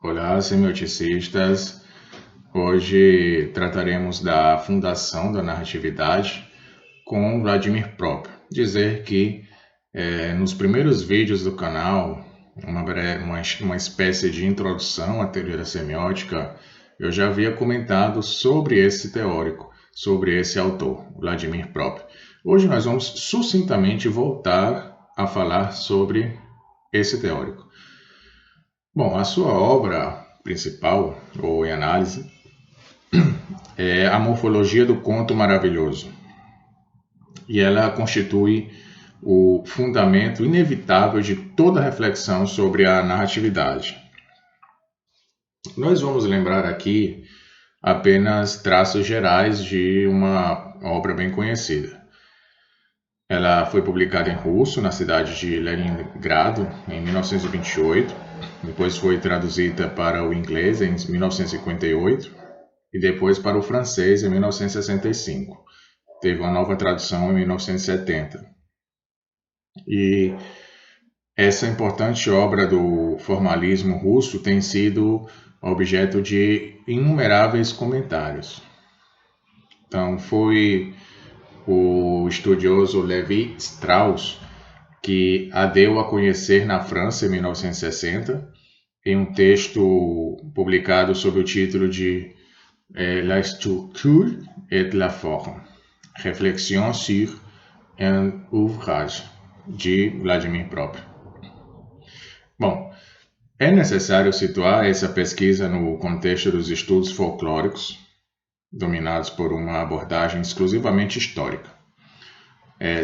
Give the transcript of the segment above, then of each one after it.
Olá, semioticistas. Hoje trataremos da fundação da narratividade com Vladimir Prop. Dizer que nos primeiros vídeos do canal, uma espécie de introdução à teoria da semiótica, eu já havia comentado sobre esse teórico, sobre esse autor, Vladimir Prop. Hoje nós vamos sucintamente voltar a falar sobre esse teórico. Bom, a sua obra principal, ou em análise, é A Morfologia do Conto Maravilhoso. E ela constitui o fundamento inevitável de toda reflexão sobre a narratividade. Nós vamos lembrar aqui apenas traços gerais de uma obra bem conhecida. Ela foi publicada em russo na cidade de Leningrado em 1928, depois foi traduzida para o inglês em 1958 e depois para o francês em 1965. Teve uma nova tradução em 1970. E essa importante obra do formalismo russo tem sido objeto de inumeráveis comentários. Então, foi o estudioso Levi Strauss que a deu a conhecer na França em 1960, em um texto publicado sob o título de La structure et la forme, Réflexion sur un ouvrage, de Vladimir Prop. Bom, é necessário situar essa pesquisa no contexto dos estudos folclóricos, dominados por uma abordagem exclusivamente histórica.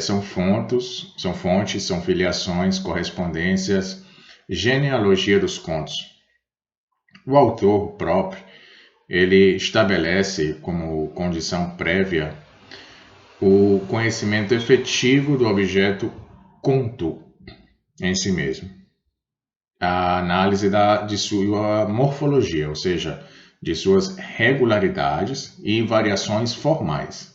São fontes, são filiações, correspondências, genealogia dos contos. O autor próprio, ele estabelece como condição prévia o conhecimento efetivo do objeto conto em si mesmo. A análise de sua morfologia, ou seja, de suas regularidades e variações formais.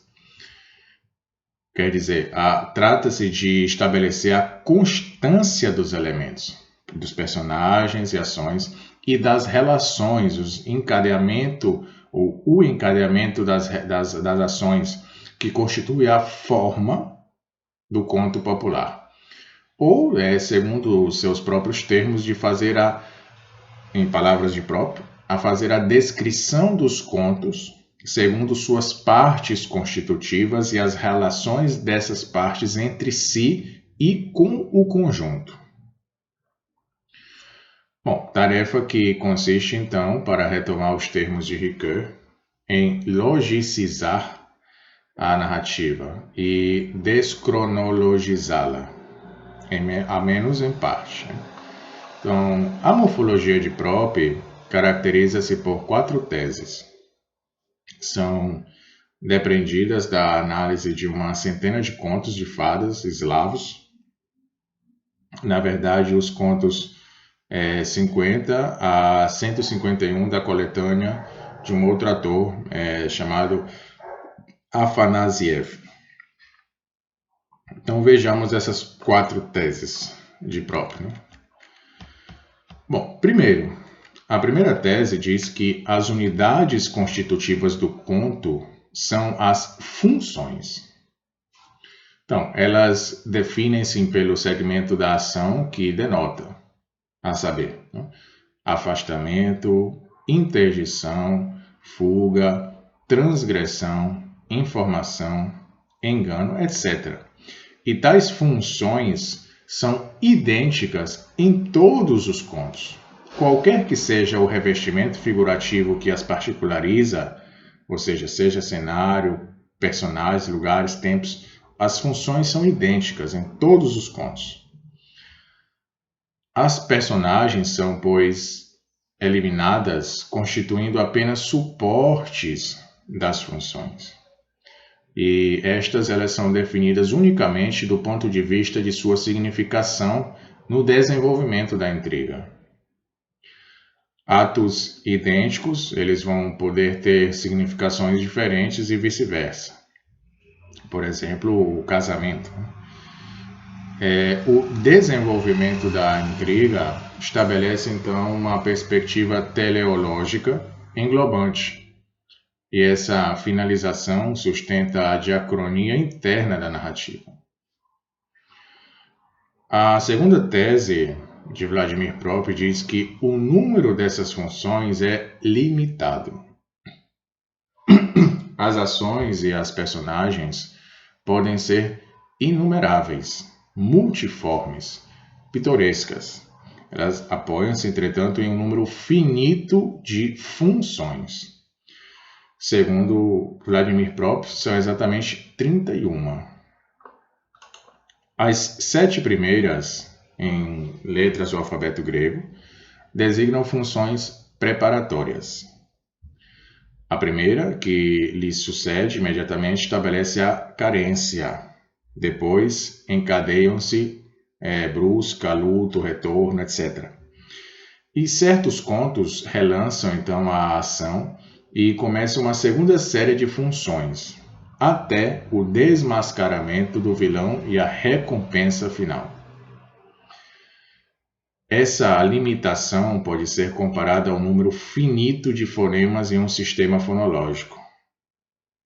Quer dizer, trata-se de estabelecer a constância dos elementos, dos personagens e ações e das relações, o encadeamento das ações que constitui a forma do conto popular. Ou, segundo os seus próprios termos, de fazer em palavras de próprio, a fazer a descrição dos contos segundo suas partes constitutivas e as relações dessas partes entre si e com o conjunto. Bom, tarefa que consiste, então, para retomar os termos de Ricoeur, em logicizar a narrativa e descronologizá-la, a menos em parte. Então, a morfologia de Prop caracteriza-se por 4 teses. São depreendidas da análise de uma centena de contos de fadas eslavos. Na verdade, os contos 50 a 151 da coletânea de um outro autor chamado Afanasiev. Então vejamos essas 4 teses de Prop. Bom, primeiro, a primeira tese diz que as unidades constitutivas do conto são as funções. Então, elas definem-se pelo segmento da ação que denota, a saber, afastamento, interdição, fuga, transgressão, informação, engano, etc. E tais funções são idênticas em todos os contos. Qualquer que seja o revestimento figurativo que as particulariza, ou seja cenário, personagens, lugares, tempos, as funções são idênticas em todos os contos. As personagens são, pois, eliminadas, constituindo apenas suportes das funções. E elas são definidas unicamente do ponto de vista de sua significação no desenvolvimento da intriga. Atos idênticos, eles vão poder ter significações diferentes e vice-versa. Por exemplo, o casamento. O desenvolvimento da intriga estabelece, então, uma perspectiva teleológica englobante, e essa finalização sustenta a diacronia interna da narrativa. A segunda tese de Vladimir Prop diz que o número dessas funções é limitado. As ações e as personagens podem ser inumeráveis, multiformes, pitorescas. Elas apoiam-se, entretanto, em um número finito de funções. Segundo Vladimir Prop, são exatamente 31. As 7 primeiras, em letras do alfabeto grego, designam funções preparatórias. A primeira, que lhe sucede imediatamente, estabelece a carência. Depois, encadeiam-se brusca, luto, retorno, etc. E certos contos relançam, então, a ação e começa uma segunda série de funções, até o desmascaramento do vilão e a recompensa final. Essa limitação pode ser comparada ao número finito de fonemas em um sistema fonológico.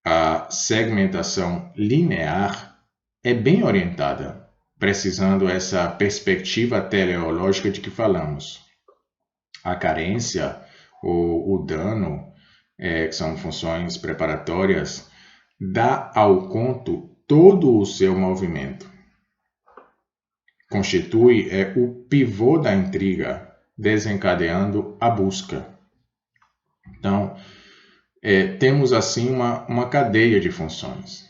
A segmentação linear é bem orientada, precisando essa perspectiva teleológica de que falamos. A carência ou o dano, que são funções preparatórias, dá ao conto todo o seu movimento. Constitui o pivô da intriga, desencadeando a busca. Então, temos assim uma cadeia de funções: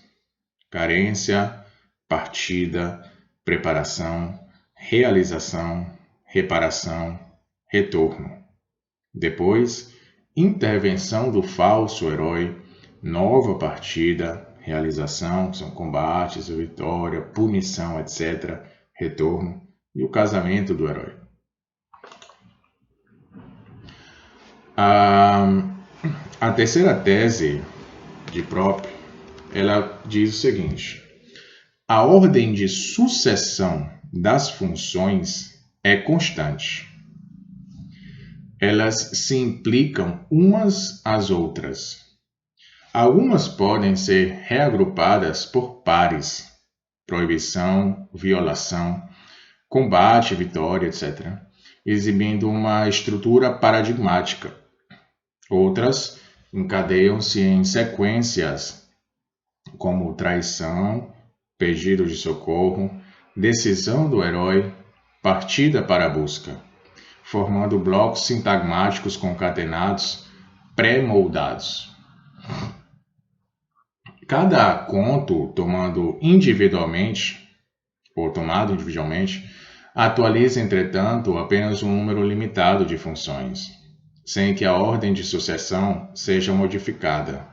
carência, partida, preparação, realização, reparação, retorno. Depois, intervenção do falso herói, nova partida, realização, que são combates, vitória, punição, etc., retorno, e o casamento do herói. A terceira tese de Prop, ela diz o seguinte: a ordem de sucessão das funções é constante. Elas se implicam umas às outras. Algumas podem ser reagrupadas por pares: proibição, violação, combate, vitória, etc., exibindo uma estrutura paradigmática. Outras encadeiam-se em sequências, como traição, pedido de socorro, decisão do herói, partida para a busca, formando blocos sintagmáticos concatenados, pré-moldados. Cada conto, tomado individualmente, atualiza, entretanto, apenas um número limitado de funções, sem que a ordem de sucessão seja modificada.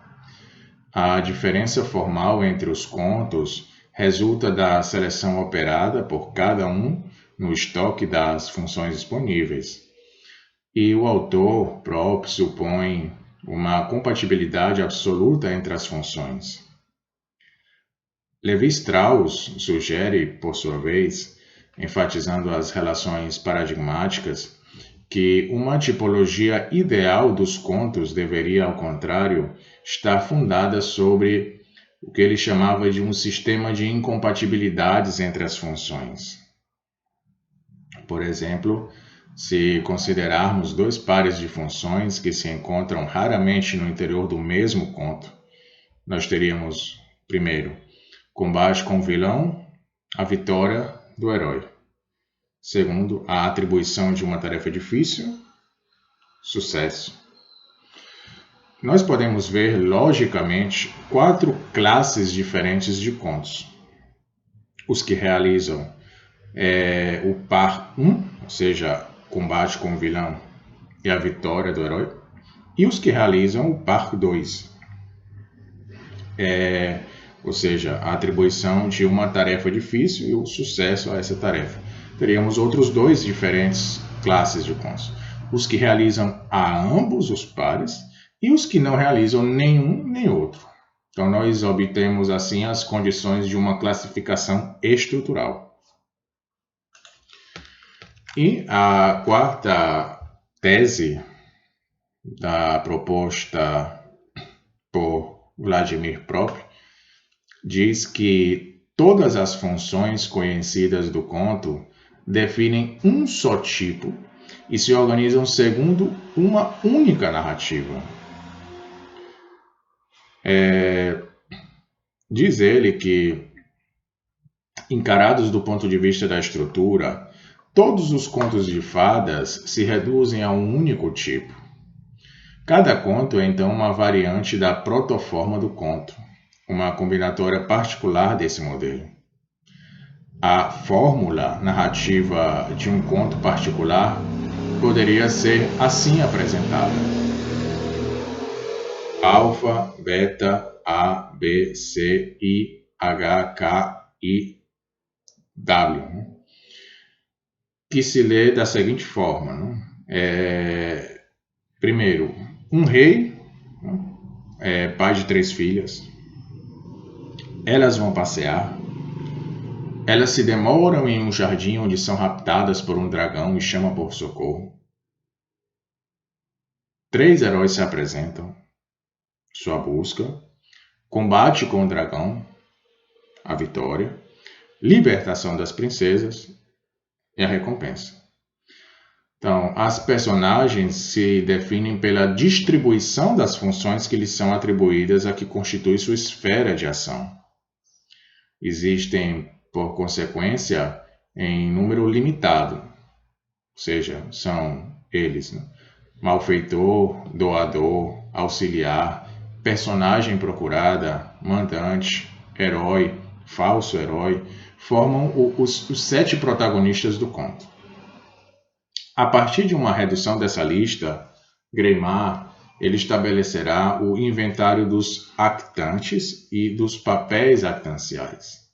A diferença formal entre os contos resulta da seleção operada por cada um no estoque das funções disponíveis. E o autor próprio supõe uma compatibilidade absoluta entre as funções. Levi-Strauss sugere, por sua vez, enfatizando as relações paradigmáticas, que uma tipologia ideal dos contos deveria, ao contrário, estar fundada sobre o que ele chamava de um sistema de incompatibilidades entre as funções. Por exemplo, se considerarmos 2 pares de funções que se encontram raramente no interior do mesmo conto, nós teríamos, primeiro, combate com o vilão, a vitória do herói. Segundo, a atribuição de uma tarefa difícil, sucesso. Nós podemos ver, logicamente, 4 classes diferentes de contos. Os que realizam o par 1, ou seja, combate com o vilão e a vitória do herói, e os que realizam o par 2, ou seja, a atribuição de uma tarefa difícil e o sucesso a essa tarefa. Teríamos outros 2 diferentes classes de contos: os que realizam a ambos os pares e os que não realizam nenhum nem outro. Então, nós obtemos assim as condições de uma classificação estrutural. E a quarta tese proposta por Vladimir Prop diz que todas as funções conhecidas do conto definem um só tipo e se organizam segundo uma única narrativa. Diz ele que, encarados do ponto de vista da estrutura, todos os contos de fadas se reduzem a um único tipo. Cada conto é então uma variante da protoforma do conto, uma combinatória particular desse modelo. A fórmula narrativa de um conto particular poderia ser assim apresentada: alfa, beta, A, B, C, I, H, K, I, W, que se lê da seguinte forma. Primeiro, um rei, pai de 3 filhas. Elas vão passear. Elas se demoram em um jardim onde são raptadas por um dragão e chamam por socorro. 3 heróis se apresentam. Sua busca, combate com o dragão, a vitória, libertação das princesas e a recompensa. Então, as personagens se definem pela distribuição das funções que lhes são atribuídas a que constitui sua esfera de ação. Existem, por consequência, em número limitado, ou seja, são eles, malfeitor, doador, auxiliar, personagem procurada, mandante, herói, falso herói, formam os 7 protagonistas do conto. A partir de uma redução dessa lista, Greymar ele estabelecerá o inventário dos actantes e dos papéis actanciais.